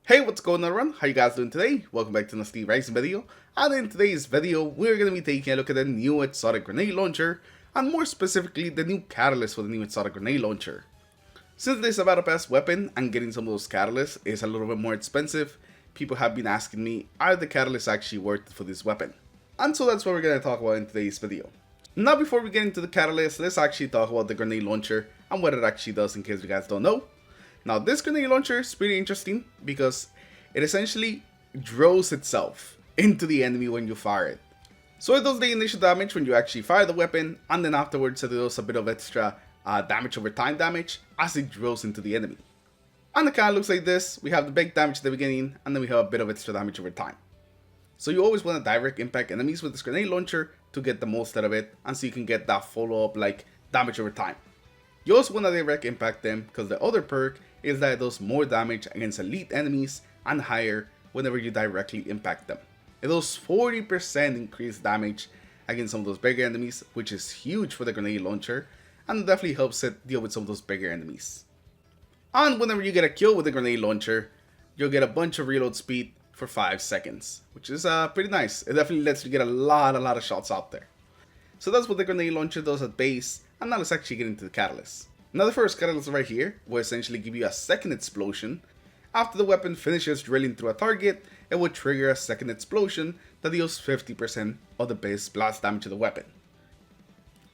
Hey, what's going on everyone? How you guys doing today? Welcome back to another Rising video. And in today's video, we're going to be taking a look at the new exotic grenade launcher, and more specifically, the new catalyst for the new exotic grenade launcher. Since this is a battle pass weapon, and getting some of those catalysts is a little bit more expensive, people have been asking me, are the catalysts actually worth it for this weapon? And so that's what we're going to talk about in today's video. Now before we get into the catalyst, let's actually talk about the grenade launcher and what it actually does in case you guys don't know. Now this grenade launcher is pretty interesting because it essentially draws itself into the enemy when you fire it. So it does the initial damage when you actually fire the weapon, and then afterwards it does a bit of extra damage over time damage as it drills into the enemy. And it kind of looks like this. We have the big damage at the beginning, and then we have a bit of extra damage over time. So you always want to direct impact enemies with this grenade launcher to get the most out of it, and so you can get that follow-up like damage over time. You also want to direct impact them because the other perk is that it does more damage against elite enemies and higher whenever you directly impact them. It does 40% increased damage against some of those bigger enemies, which is huge for the grenade launcher, and it definitely helps it deal with some of those bigger enemies. And whenever you get a kill with the grenade launcher, you'll get a bunch of reload speed for 5 seconds, which is pretty nice. It definitely lets you get a lot of shots out there. So that's what the grenade launcher does at base, and now let's actually get into the catalyst. Now the first catalyst right here will essentially give you a second explosion. After the weapon finishes drilling through a target, it will trigger a second explosion that deals 50% of the base blast damage to the weapon.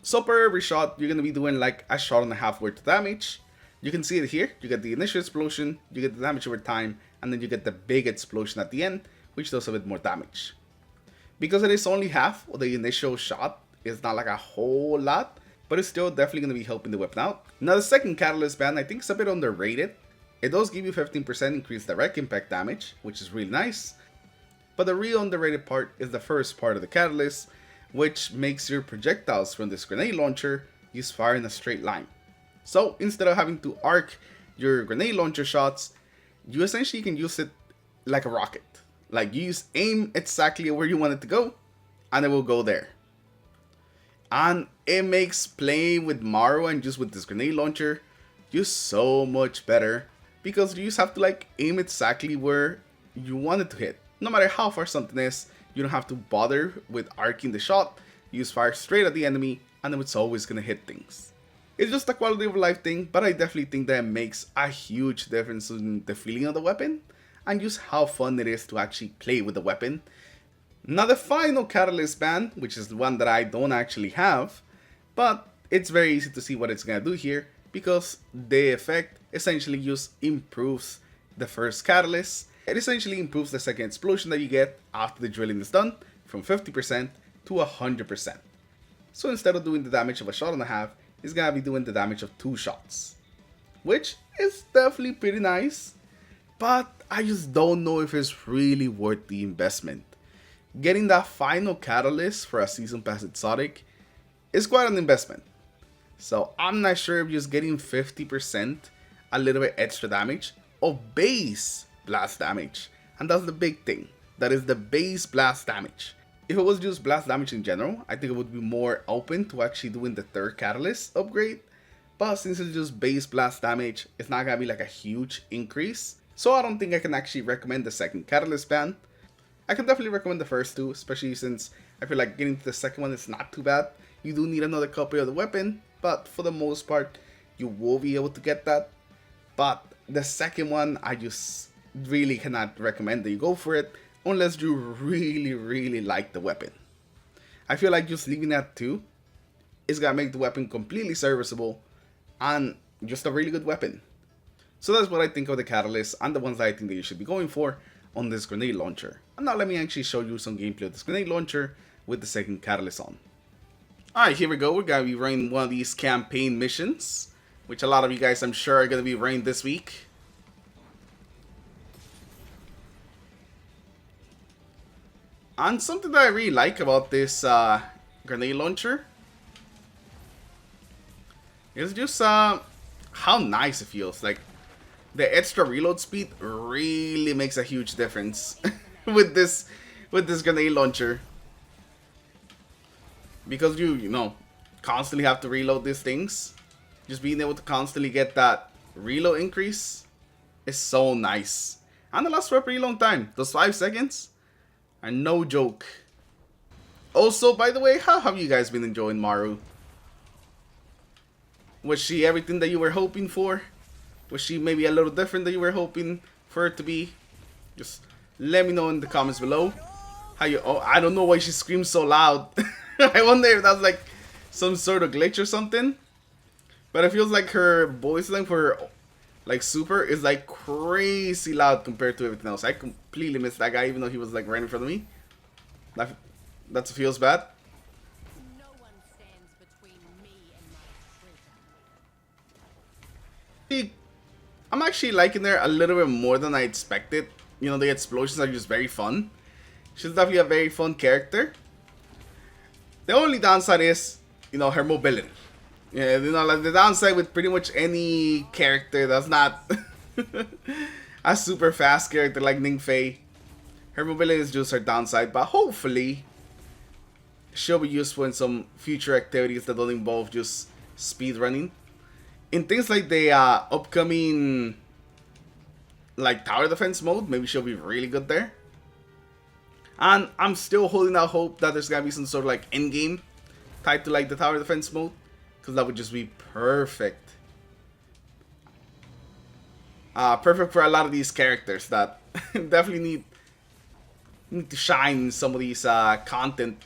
So per every shot, you're going to be doing like a shot and a half worth of damage. You can see it here. You get the initial explosion, you get the damage over time, and then you get the big explosion at the end, which does a bit more damage. Because it is only half of the initial shot, it's not like a whole lot, but it's still definitely going to be helping the weapon out. Now the second catalyst band I think is a bit underrated. It does give you 15% increased direct impact damage, which is really nice. But the real underrated part is the first part of the catalyst, which makes your projectiles from this grenade launcher use fire in a straight line. So instead of having to arc your grenade launcher shots, you essentially can use it like a rocket. Like you just aim exactly where you want it to go, and it will go there. And it makes playing with MARU and just with this grenade launcher just so much better, because you just have to like aim exactly where you want it to hit. No matter how far something is, you don't have to bother with arcing the shot. You just fire straight at the enemy and it's always gonna hit things. It's just a quality of life thing, but I definitely think that it makes a huge difference in the feeling of the weapon and just how fun it is to actually play with the weapon. Now the final catalyst band, which is the one that I don't actually have, but it's very easy to see what it's gonna do here, because the effect essentially just improves the first catalyst. It essentially improves the second explosion that you get after the drilling is done from 50% to 100%. So instead of doing the damage of a shot and a half, it's gonna be doing the damage of 2 shots, which is definitely pretty nice, but I just don't know if it's really worth the investment. Getting that final catalyst for a season pass exotic is quite an investment. So I'm not sure if just getting 50%, a little bit extra damage of base blast damage. And that's the big thing. That is the base blast damage. If it was just blast damage in general, I think it would be more open to actually doing the third catalyst upgrade. But since it's just base blast damage, it's not gonna be like a huge increase. So I don't think I can actually recommend the second catalyst band. I can definitely recommend the first two, especially since I feel like getting to the second one is not too bad. You do need another copy of the weapon, but for the most part, you will be able to get that. But the second one, I just really cannot recommend that you go for it unless you really like the weapon. I feel like just leaving that 2 is gonna make the weapon completely serviceable and just a really good weapon. So that's what I think of the catalyst and the ones that I think that you should be going for on this grenade launcher. And now let me actually show you some gameplay of this grenade launcher with the second catalyst on. Alright, here we go. We're gonna be running one of these campaign missions, which a lot of you guys I'm sure are gonna be running this week. And something that I really like about this grenade launcher is just how nice it feels. Like, the extra reload speed really makes a huge difference with this grenade launcher, because you know constantly have to reload these things. Just being able to constantly get that reload increase is so nice. And it lasts for a pretty long time. Those 5 seconds are no joke. Also, by the way, how have you guys been enjoying MARU? Was she everything that you were hoping for? Was she maybe a little different than you were hoping for her to be? Just let me know in the comments below. How you? Oh, I don't know why she screams so loud. I wonder if that's like some sort of glitch or something. But it feels like her voice line for like super is like crazy loud compared to everything else. I completely missed that guy even though he was like right in front of me. That feels bad. No one stands between me and my freedom. I'm actually liking her a little bit more than I expected. You know, the explosions are just very fun. She's definitely a very fun character. The only downside is, you know, her mobility. Yeah, you know, like the downside with pretty much any character that's not a super fast character like Ningfei. Her mobility is just her downside, but hopefully she'll be useful in some future activities that don't involve just speed running. In things like the upcoming like tower defense mode, maybe she'll be really good there. And I'm still holding out hope that there's gonna be some sort of like end game tied to like the tower defense mode, because that would just be perfect. Perfect for a lot of these characters that definitely need to shine in some of these content.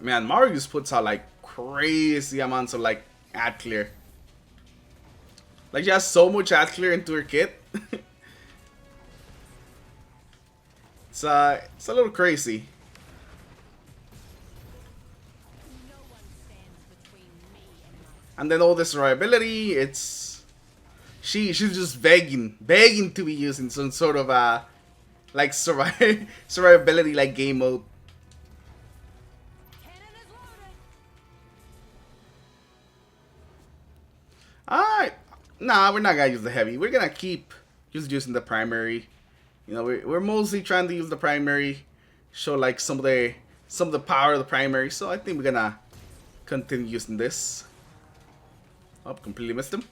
Man, MARU just puts out like crazy amounts of like ad clear. Like she has so much ad clear into her kit. It's a little crazy. No one stands between me and my And then all this survivability, it's she's just begging to be used in some sort of like survivability like game mode. cannon is loaded. Alright. Nah, we're not gonna use the heavy. We're gonna keep just using the primary. You know, we're mostly trying to use the primary, show like some of the power of the primary. So I think we're gonna continue using this. Oh, completely missed him.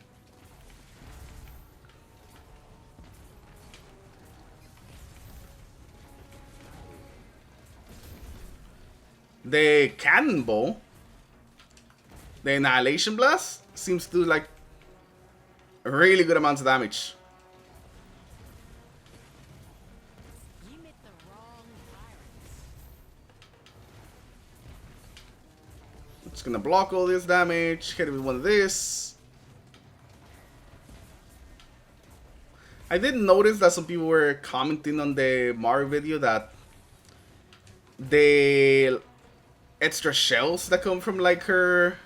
The cannonball, the annihilation blast, seems to do like really good amounts of damage. You met the wrong pirates. It's gonna block all this damage, hit it with one of this. I did notice that some people were commenting on the MARU video that the extra shells that come from like her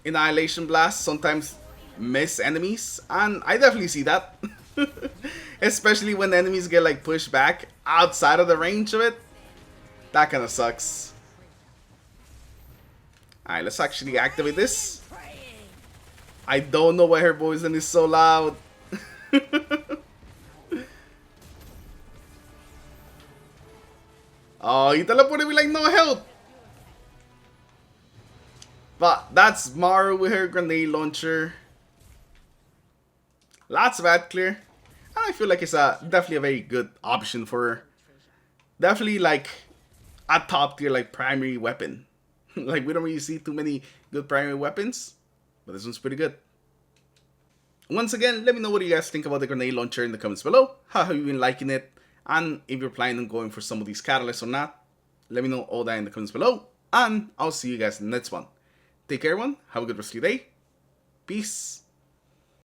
annihilation blast sometimes miss enemies, and I definitely see that. Especially when enemies get like pushed back outside of the range of it. That kind of sucks. Alright, let's actually activate this. I don't know why her poison is so loud. Oh, he teleported me like no health. But that's MARU with her grenade launcher. Lots of ad clear. And I feel like it's definitely a very good option for her. Definitely like a top tier like primary weapon. Like we don't really see too many good primary weapons, but this one's pretty good. Once again, let me know what you guys think about the grenade launcher in the comments below. How have you been liking it? And if you're planning on going for some of these catalysts or not, let me know all that in the comments below. And I'll see you guys in the next one. Take care, everyone. Have a good rest of your day. Peace.